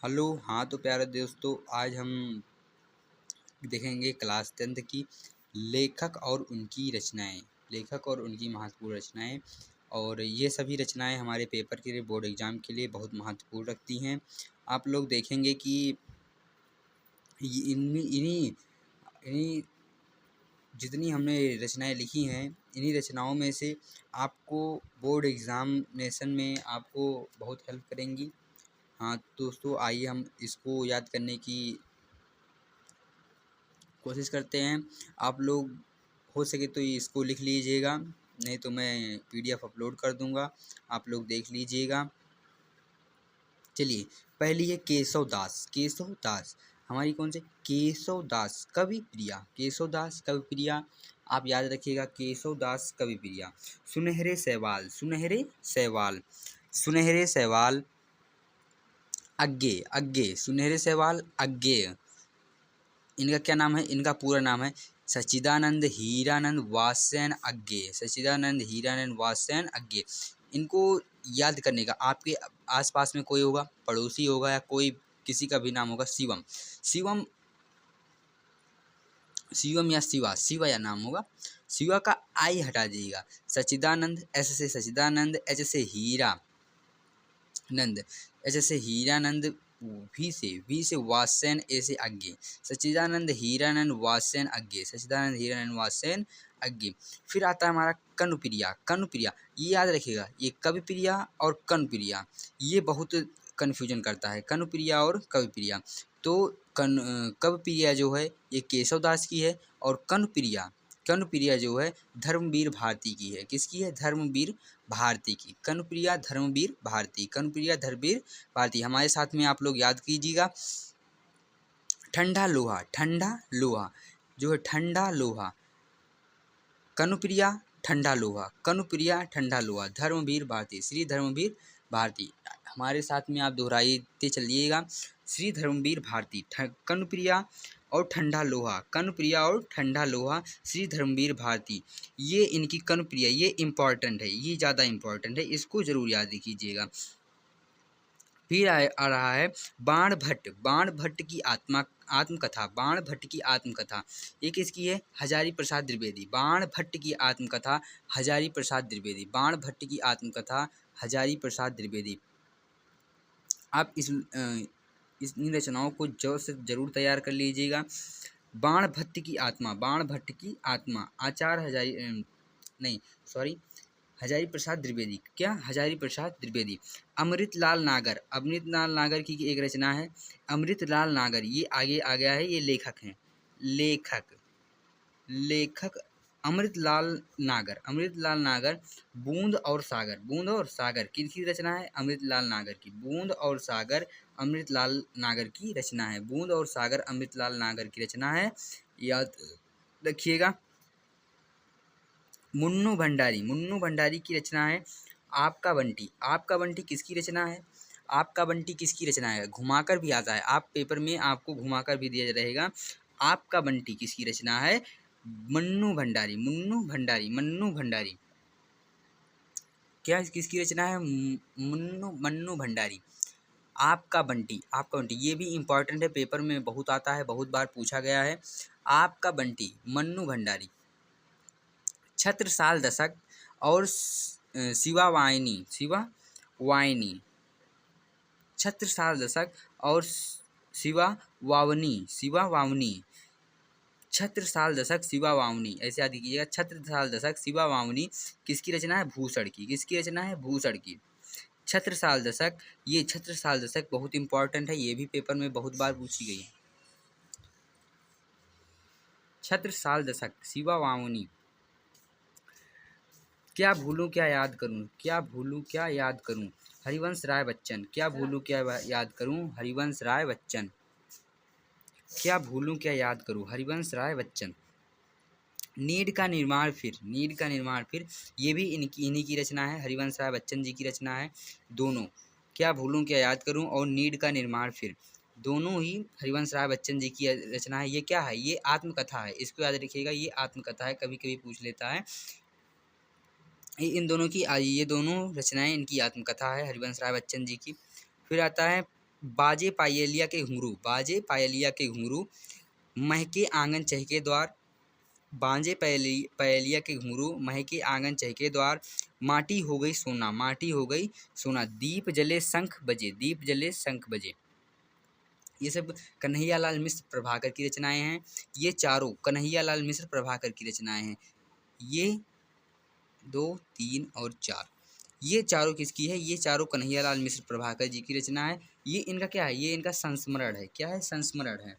Hello. हाँ तो प्यारे दोस्तों, आज हम देखेंगे क्लास 10th की लेखक और उनकी रचनाएं। लेखक और उनकी महत्वपूर्ण रचनाएं, और ये सभी रचनाएं हमारे पेपर के लिए, बोर्ड एग्ज़ाम के लिए बहुत महत्वपूर्ण रखती हैं। आप लोग देखेंगे कि इन्हीं इन्हीं इन्हीं जितनी हमने रचनाएं लिखी हैं, इन्हीं रचनाओं में से आपको बोर्ड एग्ज़ामिनेशन में आपको बहुत हेल्प करेंगी। हाँ दोस्तों, आइए हम इसको याद करने की कोशिश करते हैं। आप लोग हो सके तो इसको लिख लीजिएगा, नहीं तो मैं पीडीएफ अपलोड कर दूंगा, आप लोग देख लीजिएगा। चलिए, पहली है केशव दास। केशव दास हमारी कौन से? केशव दास कवि प्रिया। केशव दास कवि प्रिया, आप याद रखिएगा, केशव दास कवि प्रिया। सुनहरे सवाल। सुनहरे सवाल। सुनहरे सवाल अज्ञे। अज्ञे सुनहरे सवाल अज्ञे। इनका क्या नाम है? इनका पूरा नाम है सच्चिदानंद हीरानंद वात्स्ययन अज्ञे। सच्चिदानंद हीरानंद वात्स्ययन अज्ञे। इनको याद करने का, आपके आसपास में कोई होगा, पड़ोसी होगा या कोई किसी का भी नाम होगा, शिवम। शिवम शिवम या शिवा, शिवा या नाम होगा। शिवा का आई हटा दीजिएगा। सच्चिदानंद, एस से सच्चिदानंद, एच से हीरा नंद, एच से हीरानंद, वी से वात्स्ययन, ए से अज्ञे। सच्चिदानंद हीरानंद वात्स्ययन अज्ञे। सच्चिदानंद हीरानंद वात्स्ययन अज्ञे। फिर आता है हमारा कनुप्रिया। कनुप्रिया ये याद रखिएगा, ये कविप्रिया और कनुप्रिया ये बहुत कन्फ्यूजन करता है, कनुप्रिया और कविप्रिया। तो कविप्रिया जो है ये केशव दास की है, और कनुप्रिया कनुप्रिया जो है धर्मवीर भारती की है। किसकी है? धर्मवीर भारती की। कनुप्रिया धर्मवीर भारती। कनुप्रिया धर्मवीर भारती। हमारे साथ में आप लोग याद कीजिएगा। ठंडा लोहा। ठंडा लोहा जो है ठंडा लोहा। कनुप्रिया ठंडा लोहा। कनुप्रिया ठंडा लोहा। धर्मवीर भारती, श्री धर्मवीर भारती। हमारे साथ में आप दोहराते चलिएगा, श्री धर्मवीर भारती, कनुप्रिया और ठंडा लोहा। कनुप्रिया और ठंडा लोहा, श्री धर्मवीर भारती। ये इनकी कनुप्रिया, ये इम्पॉर्टेंट है, ये ज़्यादा इम्पॉर्टेंट है, इसको ज़रूर याद कीजिएगा। फिर आ रहा है बाण भट्ट। बाण भट्ट की आत्मकथा। बाण भट्ट की आत्मकथा ये किसकी है? हजारी प्रसाद द्विवेदी। बाण भट्ट की आत्मकथा हजारी प्रसाद द्विवेदी। बाण भट्ट की आत्मकथा हजारी प्रसाद द्विवेदी। आप इन रचनाओं को जरूर तैयार कर लीजिएगा। बाण भट्ट की आत्मा। बाण भट्ट की आत्मा आचार्य हजारी प्रसाद द्विवेदी। क्या? हजारी प्रसाद द्विवेदी। अमृतलाल नागर। अमृतलाल नागर की एक रचना है अमृतलाल नागर। ये आगे आ गया है, ये लेखक हैं। लेखक अमृतलाल नागर। अमृतलाल नागर बूंद और सागर। बूंद और सागर किसकी रचना है? अमृतलाल नागर की। बूंद और सागर अमृतलाल नागर की रचना है। बूंद और सागर अमृतलाल नागर की रचना है, याद रखिएगा। मुन्नू भंडारी। मुन्नू भंडारी की रचना है आपका बंटी। आपका बंटी किसकी रचना है? आपका बंटी किसकी रचना है? घुमाकर भी आता है, आप पेपर में आपको घुमाकर भी दिया रहेगा। आपका बंटी किसकी रचना है? मन्नू भंडारी। मुन्नू भंडारी, मन्नू भंडारी। क्या किसकी रचना है? मन्नू भंडारी। आपका बंटी। आपका बंटी ये भी इम्पॉर्टेंट है, पेपर में बहुत आता है, बहुत बार पूछा गया है। आपका बंटी मन्नू भंडारी। छत्रसाल दशक और शिवा वाहिनी। शिवा वाहिनी। छत्रसाल दशक और शिवा वावनी। शिवा वावनी। छत्रसाल दशक शिवा वावनी, ऐसे याद कीजिएगा। छत्रसाल दशक शिवा वावनी किसकी रचना है? भूषण की। किसकी रचना है? भूषण की। छत्रसाल दशक, ये छत्रसाल दशक बहुत इंपॉर्टेंट है, ये भी पेपर में बहुत बार पूछी गई है। छत्रसाल दशक शिवा वावनी। क्या भूलूं क्या याद करूं। क्या भूलूं क्या याद करूं, हरिवंश राय बच्चन। क्या भूलूं क्या याद करूं, हरिवंश राय बच्चन। क्या भूलूं क्या याद करूं, हरिवंश राय बच्चन। नीड का निर्माण फिर। नीड का निर्माण फिर ये भी इन्हीं की रचना है, हरिवंश राय बच्चन जी की रचना है दोनों। क्या भूलूं क्या याद करूं और नीड का निर्माण फिर, दोनों ही हरिवंश राय बच्चन जी की रचना है। ये क्या है? ये आत्मकथा है, इसको याद रखिएगा, ये आत्मकथा है, कभी कभी पूछ लेता है। ये दोनों रचनाएं इनकी आत्मकथा है, हरिवंश राय बच्चन जी की। फिर आता है बाजे पायलिया के घुंघरू, बाजे पायलिया के घुंघरू, महके आंगन चहके द्वार, बाजे पायलिया के घुंघरू, महके आंगन चहके द्वार, माटी हो गई सोना, माटी हो गई सोना, दीप जले शंख बजे, दीप जले शंख बजे। ये सब कन्हैयालाल मिश्र प्रभाकर की रचनाएं हैं। ये चारों कन्हैयालाल मिश्र प्रभाकर की रचनाएं हैं। ये 2, 3 और 4, ये चारों किसकी है? ये चारों कन्हैयालाल मिश्र प्रभाकर जी की रचना है। ये इनका क्या है? ये इनका संस्मरण है। क्या है? संस्मरण है।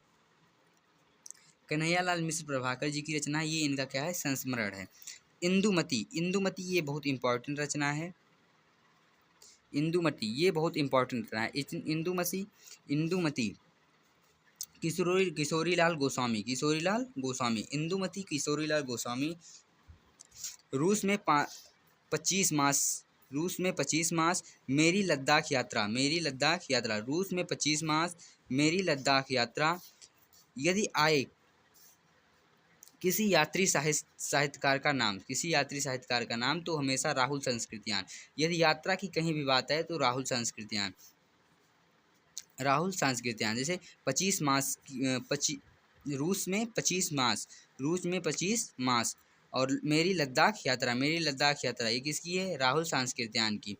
कन्हैयालाल मिश्र प्रभाकर जी की रचना, ये इनका क्या है? संस्मरण है। इंदुमती, इंदुमती ये बहुत इंपॉर्टेंट रचना है। इंदुमती ये बहुत इंपॉर्टेंट रचना है। इंदुमती, इंदुमती किशोरीलाल गोस्वामी, किशोरीलाल गोस्वामी, इंदुमती किशोरीलाल गोस्वामी। रूस में 25 मास, रूस में 25 मास, मेरी लद्दाख यात्रा, मेरी लद्दाख यात्रा, रूस में 25 मास, मेरी लद्दाख यात्रा। यदि आए किसी यात्री साहित्यकार का नाम, किसी यात्री साहित्यकार का नाम, तो हमेशा राहुल संस्कृतियान। यदि यात्रा की कहीं भी बात है तो राहुल संस्कृतियान, राहुल संस्कृतियान। जैसे 25 मास, रूस में 25 मास, रूस में 25 मास, और मेरी लद्दाख यात्रा, मेरी लद्दाख यात्रा, ये किसकी है? राहुल सांस्कृत्यायन की।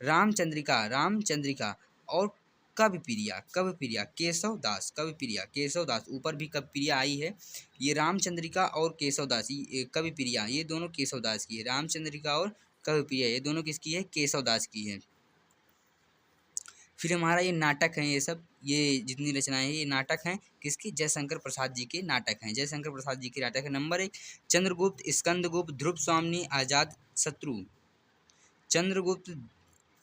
रामचंद्रिका, रामचंद्रिका और कविप्रिया, कविप्रिया केशव दास, कविप्रिया केशव दास, ऊपर भी कविप्रिया आई है। ये रामचंद्रिका और केशव दास, कविप्रिया, ये दोनों केशव दास की है। रामचंद्रिका और कविप्रिया ये दोनों किसकी है? केशव दास की है। फिर हमारा ये नाटक है, ये सब, ये जितनी रचनाएं हैं ये नाटक हैं। किसकी? जयशंकर प्रसाद जी के नाटक हैं। जयशंकर प्रसाद जी के नाटक है। नंबर 1 चंद्रगुप्त, स्कंदगुप्त, ध्रुव स्वामी, आजाद शत्रु। चंद्रगुप्त,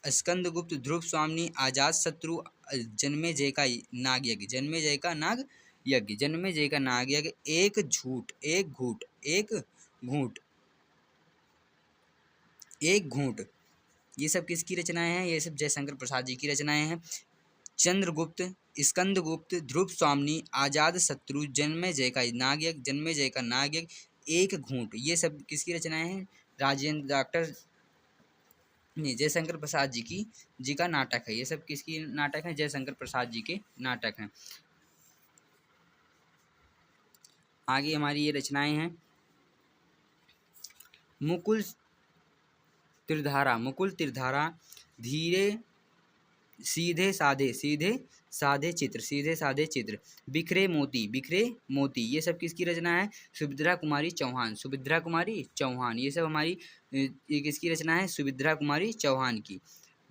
स्कंदगुप्त, ध्रुव स्वामी, आजाद शत्रु, जन्मेजय का नाग यज्ञ, जन्मेजय का नाग यज्ञ, जन्मेजय का नाग यज्ञ, एक झूठ, एक घूट, एक घूट, एक घूट, ये सब किसकी रचनाएं हैं? ये सब जयशंकर प्रसाद जी की रचनाएं हैं। चंद्रगुप्त, स्कंदगुप्त, ध्रुव स्वामी, आजाद शत्रु, जन्मेजय का नागयज्ञ, जन्मेजय का नागयज्ञ, एक घूंट, ये सब किसकी रचनाएं हैं? राजेंद्र डॉक्टर नहीं, जयशंकर प्रसाद जी का नाटक है। ये सब किसकी नाटक है? जयशंकर प्रसाद जी के नाटक हैं। आगे हमारी ये रचनाएं हैं। मुकुल त्रिधारा, मुकुल त्रिधारा, धीरे सीधे साधे, सीधे साधे चित्र, सीधे साधे चित्र, बिखरे मोती, बिखरे मोती, ये सब किसकी रचना है? सुभद्रा कुमारी चौहान, सुभद्रा कुमारी चौहान, ये सब हमारी ये किसकी रचना है? सुभद्रा कुमारी चौहान की।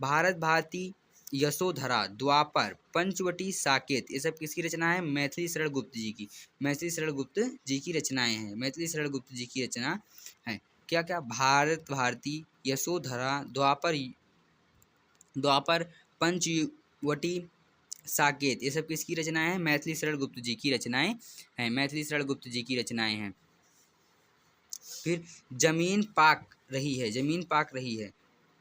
भारत भारती, यशोधरा, द्वापर, पंचवटी, साकेत, ये सब किसकी रचना है? मैथिली शरण गुप्त जी की, मैथिली शरण गुप्त जी की रचनाएं हैं। मैथिली शरण गुप्त जी की रचना है। क्या क्या? भारत भारती, यशोधरा, द्वापर, द्वापर, पंचवटी, साकेत, ये सब किसकी रचनाएं हैं? मैथिली शरण गुप्त जी की रचनाएं हैं। मैथिली शरण गुप्त जी की रचनाएं हैं। फिर जमीन पाक रही है, जमीन पाक रही है,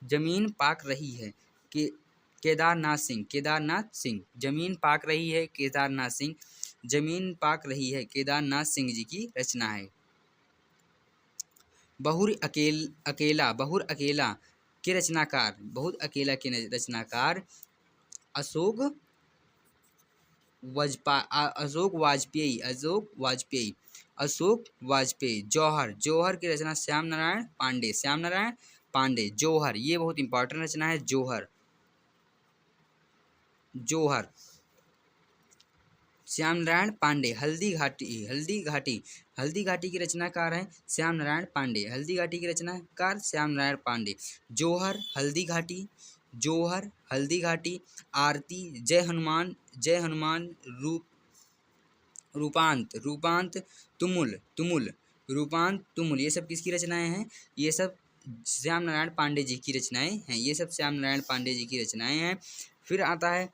जमीन पाक रही है, केदारनाथ सिंह, केदारनाथ सिंह, जमीन पाक रही है, केदारनाथ सिंह, जमीन पाक रही है, केदारनाथ सिंह जी की रचना है। बहुर अकेला, बहुर अकेला के रचनाकार, बहुत अकेला के रचनाकार अशोक वाजपेयी, अशोक वाजपेयी, अशोक वाजपेयी। जौहर, जौहर की रचना श्याम नारायण पांडे, श्याम नारायण पांडे, जौहर, ये बहुत इंपॉर्टेंट रचना है। जौहर, जौहर, श्याम नारायण पांडे। हल्दी घाटी, हल्दी घाटी, हल्दी घाटी की रचनाकार हैं श्याम नारायण पांडे, हल्दी घाटी की रचनाकार श्याम नारायण पांडे। जौहर, हल्दी घाटी, जौहर, हल्दी घाटी, आरती, जय हनुमान, जय हनुमान, रूपांत, रूपांत, तुमुल, तुमुल, रूपांत, तुमुल, ये सब किसकी रचनाएं हैं? ये सब श्याम नारायण पांडे जी की रचनाएं हैं। ये सब श्याम नारायण पांडे जी की रचनाएं हैं। फिर आता है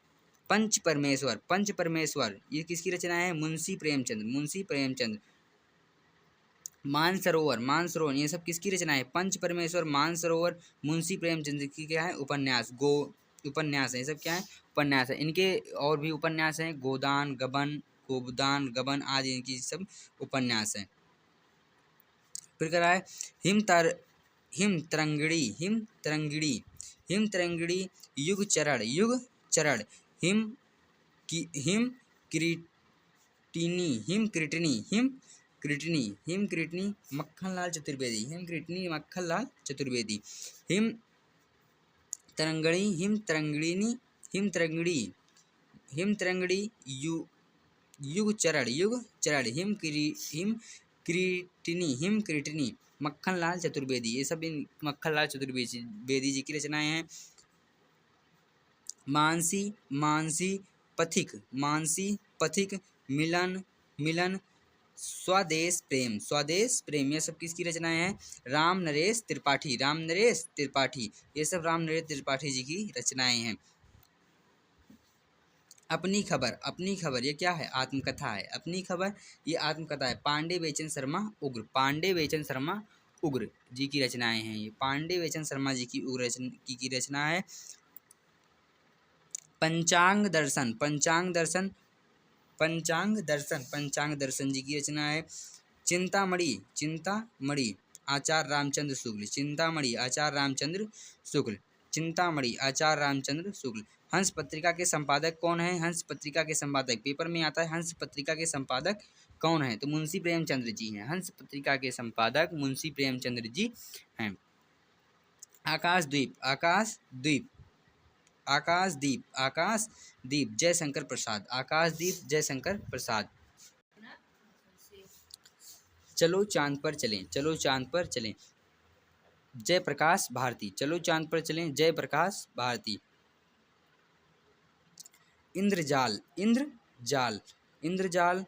पंच परमेश्वर, पंच परमेश्वर, ये किसकी रचना है? मुंशी प्रेमचंद, मुंशी प्रेमचंद। मानसरोवर, मानसरोवर, ये सब किसकी रचना है? पंच परमेश्वर, मानसरोवर, मुंशी प्रेमचंद की क्या है? उपन्यास, उपन्यास है। ये सब क्या है? उपन्यास है। इनके और भी उपन्यास हैं, गोदान गबन, गोदान गबन आदि, इनकी सब उपन्यास हैं। फिर कह रहा है हिम तरंगिणी, हिम तरंगिणी, हिम तरंगिणी, युग चरण, युग चरण, हिम हिम क्रीटिनी, हिम क्रीटिनी, हिम क्रीटिनी, हिम क्रीटिनी मक्खनलाल चतुर्वेदी, हिम क्रीटिनी मक्खनलाल चतुर्वेदी। हिम तरंगणी, हिम तरंगिणी, हिम तरंगड़ी, हिम तरंगड़ी युग चरण, हिम क्रीटिनी, हिम क्रीटिनी मक्खनलाल चतुर्वेदी। ये सब इन मक्खनलाल चतुर्वेदी जी की रचनाएं हैं। मानसी, मानसी पथिक, मानसी पथिक, मिलन, मिलन स्वदेश प्रेम, स्वदेश प्रेम, ये सब किसकी रचनाएं हैं? राम नरेश त्रिपाठी, राम नरेश त्रिपाठी, ये सब राम नरेश त्रिपाठी जी की रचनाएं हैं। अपनी खबर, अपनी खबर ये क्या है? आत्मकथा है। अपनी खबर ये आत्मकथा है। पांडे बेचन शर्मा उग्र, पांडे बेचन शर्मा उग्र जी की रचनाएं हैं। ये पांडे बेचन शर्मा जी की उग्र की रचना है। पंचांग दर्शन, पंचांग दर्शन, पंचांग दर्शन, पंचांग दर्शन जी की रचना है। चिंतामणि, चिंतामणि आचार्य रामचंद्र शुक्ल, चिंतामणि आचार्य रामचंद्र शुक्ल, चिंतामणि आचार्य रामचंद्र शुक्ल। हंस पत्रिका के संपादक कौन है? हंस पत्रिका के संपादक, पेपर में आता है हंस पत्रिका के संपादक कौन है? तो मुंशी प्रेमचंद्र जी हैं। हंस पत्रिका के संपादक मुंशी प्रेमचंद्र जी हैं। आकाशद्वीप, आकाशद्वीप, आकाशदीप, आकाशदीप जयशंकर प्रसाद, आकाशदीप जयशंकर प्रसाद। चलो चांद पर चलें, चलो चांद पर चलें जयप्रकाश भारती, चलो चांद पर चलें जयप्रकाश भारती। इंद्रजाल, इंद्रजाल, इंद्रजाल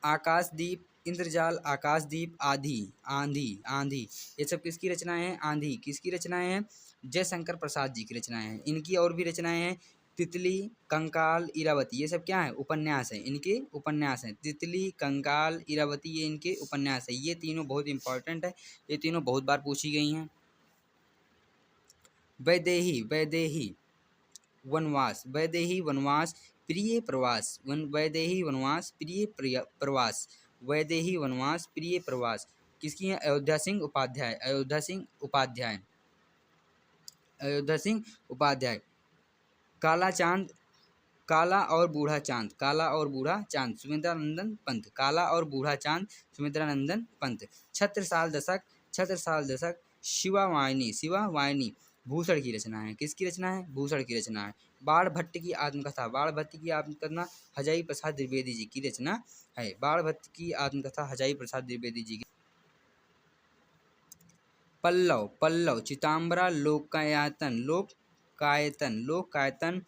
आकाशदीप, इंद्रजाल आकाशदीप, आंधी, आंधी, आंधी ये सब किसकी रचनाएं हैं? आंधी किसकी रचनाएं हैं? जयशंकर प्रसाद जी की रचनाएं हैं। इनकी और भी रचनाएं हैं। तितली, कंकाल, इरावती, ये सब क्या है? उपन्यास हैं। इनके उपन्यास हैं। तितली, कंकाल, इरावती ये इनके उपन्यास है। ये तीनों बहुत इंपॉर्टेंट है, ये तीनों बहुत बार पूछी गई हैं। वैदेही, वैदेही वनवास, वैदेही वनवास प्रिय प्रवास, वैदेही वनवास प्रिय प्रवास, वैदेही वनवास प्रिय प्रवास किसकी है? अयोध्या सिंह उपाध्याय, अयोध्या सिंह उपाध्याय, अयोध्या सिंह उपाध्याय। काला चांद, काला और बूढ़ा चांद, काला और बूढ़ा चांद सुमित्रानंदन पंत, काला और बूढ़ा चांद सुमित्रानंदन पंत। छत्रसाल दशक, छत्रसाल दशक शिवावाहिनी, शिवावाहिनी भूषण की रचना है। किसकी रचना है? भूषण की रचना है। बाण भट्ट की आत्मकथा, बाण भट्ट की आत्मकथा हजारी प्रसाद द्विवेदी जी की रचना है। बाण भट्ट की आत्मकथा हजारी प्रसाद द्विवेदी जी की। पल्लव, पल्लव चिताम्बरा लोकायतन, लोकायतन, लोकायतन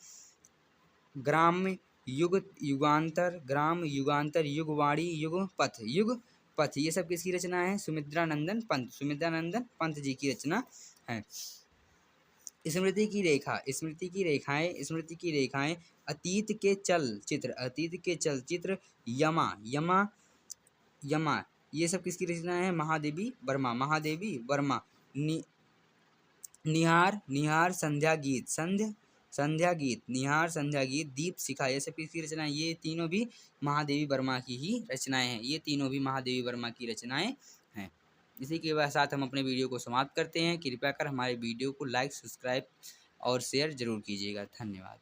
ग्राम युग युगांतर, ग्राम युगांतर युगवाणी युगपथ, युगपथ ये सब किसकी रचना है? सुमित्रानंदन पंत, सुमित्रानंदन पंत जी की रचना है। स्मृति की रेखा, स्मृति की रेखाएं, स्मृति की रेखाएं अतीत के चलचित्र, अतीत के चलचित्र यमा, यमा, यमा ये सब किसकी रचना है? महादेवी वर्मा, महादेवी वर्मा। निहार, निहार संध्या गीत, संध्या गीत, निहार संध्या गीत, दीप शिखा ये सब किसकी रचना है? ये तीनों भी महादेवी वर्मा की ही रचनाएं हैं। ये तीनों भी महादेवी वर्मा की रचनाएं हैं। इसी के साथ हम अपने वीडियो को समाप्त करते हैं। कृपया कर हमारे वीडियो को लाइक, सब्सक्राइब और शेयर जरूर कीजिएगा। धन्यवाद।